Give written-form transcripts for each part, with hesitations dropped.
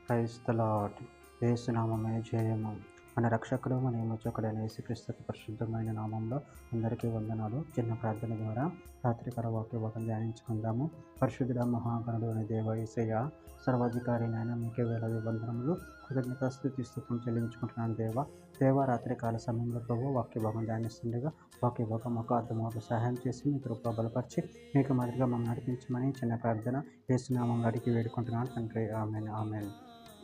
Praise the lord. యేసునామమే జయము. మన రక్షకుడు మన విమోచకుడైన యేసుక్రీస్తు పరిశుద్ధమైన నామంలో అందరికీ వందనాలు. చిన్న ప్రార్థన ద్వారా రాత్రికాల వాక్య భాగం ధ్యానించుకుందాము. పరిశుద్ధుడ మహాగణుడు అనే దేవ యేసయ్య, సర్వాధికారి నాయన మీకే వేలాది వందనములు, కృతజ్ఞత స్తుతి స్తుతం చెల్లించుకుంటున్నాను దేవ రాత్రికాల సమయంలో ప్రభు వాక్య భాగం ధ్యానిస్తుండగా వాక్య భాగం మాకు అర్థమవుతూ సహాయం చేసి మీ కృప బలపరిచి మీకు మాదిరిగా మమ్మల్ని నడిపించమని చిన్న ప్రార్థన యేసునామంలో అడిగి వేడుకుంటున్నాను తండ్రి. ఆమేన్ ఆమేన్.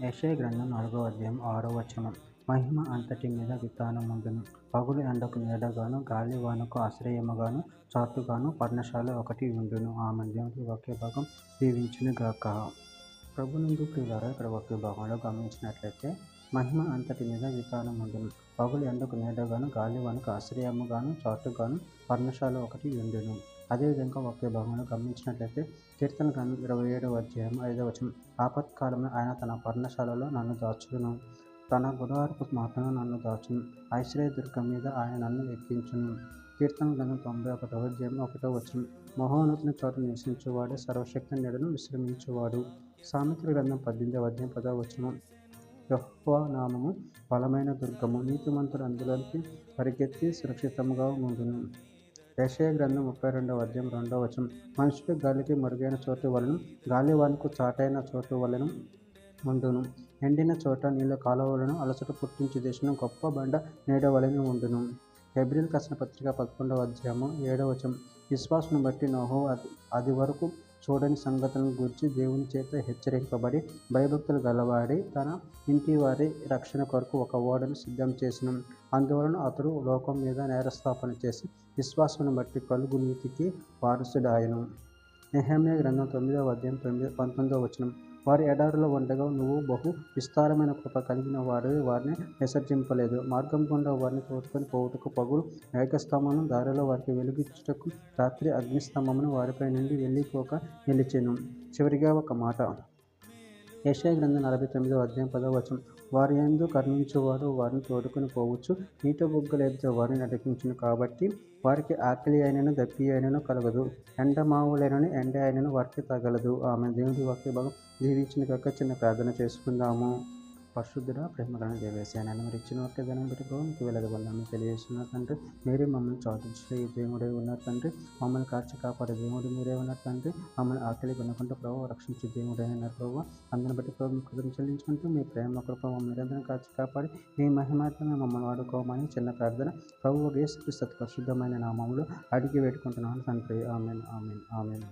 యెషయా గ్రంథం 4వ అధ్యాయం 6వ వచనం. మహిమ అంతటి మీద విత్తనముండును, పగులు ఎండకు నీడగాను, గాలి వానకు ఆశ్రయముగాను, చాటుగాను పర్ణశాల ఒకటి ఉండును. ఆమేన్. దేవుని వాక్య భాగం దీవించును గాక. ప్రభునందు ప్రియులారా, ఇక్కడ వాక్య భాగంలో గమనించినట్లయితే మహిమ అంతటి మీద విత్తనముండును, పగులు ఎండకు నీడగాను, గాలి వానకు ఆశ్రయముగాను, చాటుగాను పర్ణశాల ఒకటి ఉండును. అదేవిధంగా వాక్య భాగంలో గమనించినట్లయితే కీర్తన గ్రంథం 27వ అధ్యాయం 5వ వచనం. ఆపత్కాలంలో ఆయన తన పర్ణశాలలో నన్ను దాచును, తన గుడారపు మాటను నన్ను దాచును, ఐశ్వర్య దుర్గం మీద ఆయన నన్ను ఎక్కించును. కీర్తన గ్రంథం 91వ అధ్యాయం 1వ వచనం. మహోన్నతుని చోట నివసించువాడే సర్వశక్తి నీడను విశ్రమించువాడు. సామెతల గ్రంథం 18వ అధ్యాయం 10వ వచనం. యెహోవా నామము బలమైన దుర్గము, నీతిమంతుడు అందులోకి పరిగెత్తి సురక్షితంగా ఉండును. యెషయా గ్రంథం 32వ అధ్యాయం 2వ వచనం. మనుషుడు గాలికి మరుగైన చోటు వలన, గాలివానకు చాటైన చోటు వలన ఉండును. ఎండిన చోట నీళ్ళ కాలువలను, అలసట పుట్టించు దేశం గొప్ప బండ నీడ వలన ఉండును. హెబ్రీయులకు రాసిన పత్రిక 11వ అధ్యాయము 7వ వచనం. విశ్వాసును బట్టి నోహు అది వరకు చూడని సంగతులను గూర్చి దేవుని చేత హెచ్చరింపబడి భయభక్తులు గలవాడి తన ఇంటి వారి రక్షణ కొరకు ఒక ఓడను సిద్ధం చేసిన. అందువలన అతడు లోకం మీద నేరస్థాపన చేసి విశ్వాసును బట్టి కలుగు నీతికి వారసుడాయను. నెహెమ్యా గ్రంథం 9వ అధ్యాయం 19వ వచనం. వారి ఎడారిలో ఉండగా నువ్వు బహు విస్తారమైన కృప కలిగిన వాడివి, వారిని విసర్జింపలేదు. మార్గం గుండా వారిని తోడుకొని పోవుటకు పగులు మేఘస్తంభమును, దారిలో వారికి వెలుగిచ్చుటకు రాత్రి అగ్నిస్తంభమును వారిపై నుండి వెళ్ళిపోక నిలిచెను. చివరిగా ఒక మాట. యెషయా గ్రంథం 49వ అధ్యాయం 10వ వచనం. వారి యందు కరుణించువాడు వారిని తోడుకొని పోవచ్చు, నీట బుగ్గల ఎద్ద వారిని నడిపించును. కాబట్టి వారికి ఆకలి అయినను దప్పి అయినను కలగదు, ఎండమావులైనను ఎండ అయినను వారికి తగలదు. ఆమె దేవుడి వాక్య భాగం దీవించిన కాక. చిన్న ప్రార్థన చేసుకుందాము. పరిశుద్ధుడ ప్రేమలను దేవేశాను మీరు ఇచ్చిన వాక్య ధనం బట్టి మీకు వేలాది వందనాలు తెలియజేస్తున్నారు తండ్రి. మీరే మమ్మల్ని చాటించే దేవుడే ఉన్నారు తండ్రి. మమ్మల్ని కాచి కాపాడే దేవుడు మీరే ఉన్నారు తండ్రి. మమ్మల్ని ఆకలి కొనకుండా ప్రభావ రక్షించే దేవుడే ఉన్నారు ప్రభావ. అందరిని బట్టి ప్రభావ మీ కృతజ్ఞతలు చెల్లించుకుంటూ మీ ప్రేమ కృప మమ్మల్ని కాచి కాపాడి మీ మహిమాత్మగా మమ్మల్ని వాడుకోమని చిన్న ప్రార్థన ప్రభువు యేసుక్రీస్తు పరిశుద్ధమైన నామములో అడిగి వేడుకుంటున్నాను తండ్రి. ఆమేన్ ఆమేన్ ఆమేన్.